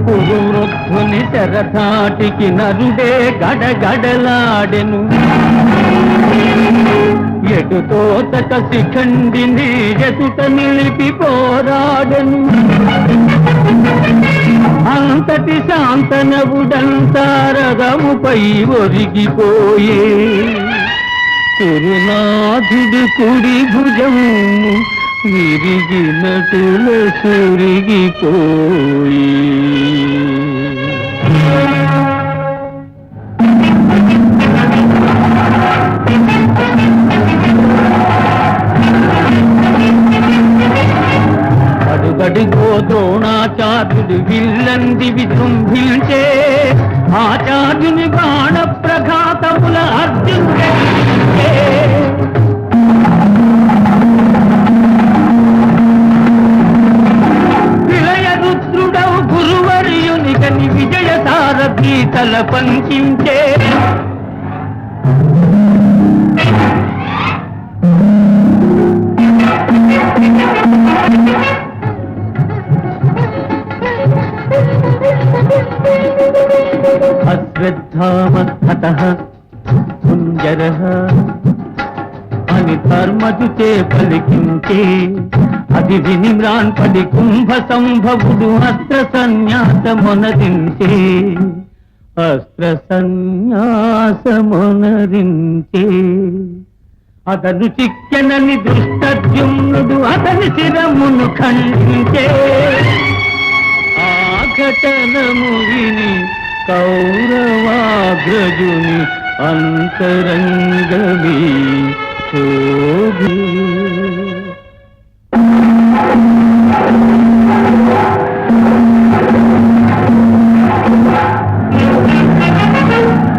పురువృద్ధుని శరధాటికి నరుడే గడగడలాడెను. ఎటుతో తట శిఖండిని ఎదుట నిలిపి పోరాడెను. అంతటి శాంతనవుడంతారదముపై ఒరిగిపోయే. కురునాథుడు కుడి భుజము విరిగినటుల సురిగిపోయి. అడుగడుగో ద్రోణాచార్యుడు విల్లంది విజృంభించే. ఆచార్యుని బాణ ప్రఘాతముల అర్జునుడే. విలయ రుద్రుడవు గురువర్యునికని విజయ సారథి తల పంచించే. అశ్రద్ధామత్తతః కుంజరః అని ధర్మజుచే పలికించే. అది వినిమ్రాన్ పడి కుంభ సంభవుడు అస్త్ర సన్యాసమునరించే. అస్త్ర సన్యాసమునరించే. అతను చిక్కెనని దుష్టద్యుమ్నుడు అతని శిరమును ఖండించే. ఆ ఘటనము విని కౌరవాగ్రజుని అంతరంగమే శోభే.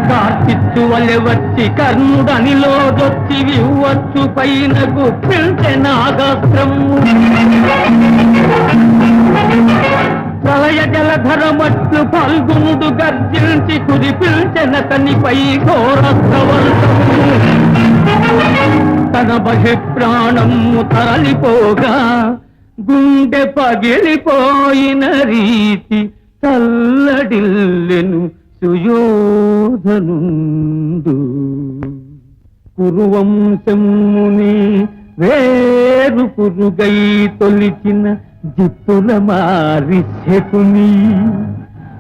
కార్చిత్తు వలె వచ్చి కర్ణుడనిలో దొచ్చి వివ్వచ్చు పైన గుప్పించె నాగాస్త్రము. ప్రళయ జలధరమట్లు ఫల్గునుడు గర్జించి కురిపిల్చెనతనిపై ఘోరస్త్రవర్షము. తన బహిప్రాణము తరలిపోగా గుండె పగిలిపోయిన రీతి తల్లడిల్లెను సుయోధనుండు. కురువంశముని వేరు పురుగై తొలిచిన జిప్పుల మారి శకుని.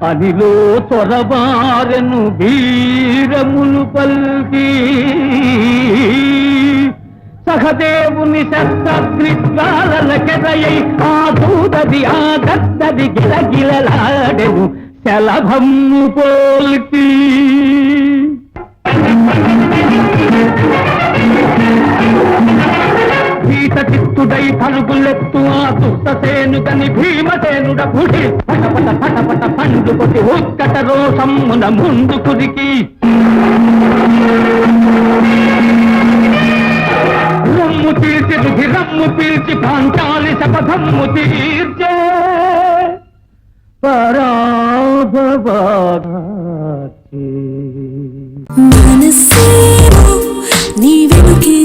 అనిలో చొరబారెను వీరములు పల్కి. సహదేవుని శస్త్రగ్నిజ్వాలకెదయై ఆ దూతది ఆ దత్తది గిలగిలలాడెను శలభమ్ము పోల్కి. భీతచిత్తుడై పరుగులెత్తు ఆ దుష్టసేనుకని భీమసేనుడ పుడి పటపట పటపట పండు కొట్టి ఉక్కట రోషమ్మున ముందు కురికి. రమ్ము తీర్చి రుధిరమ్ము పీల్చి పాంచాలి శపథమ్ము తీర్చే. పరాభవాచే మనసేమో నీ వెనుకే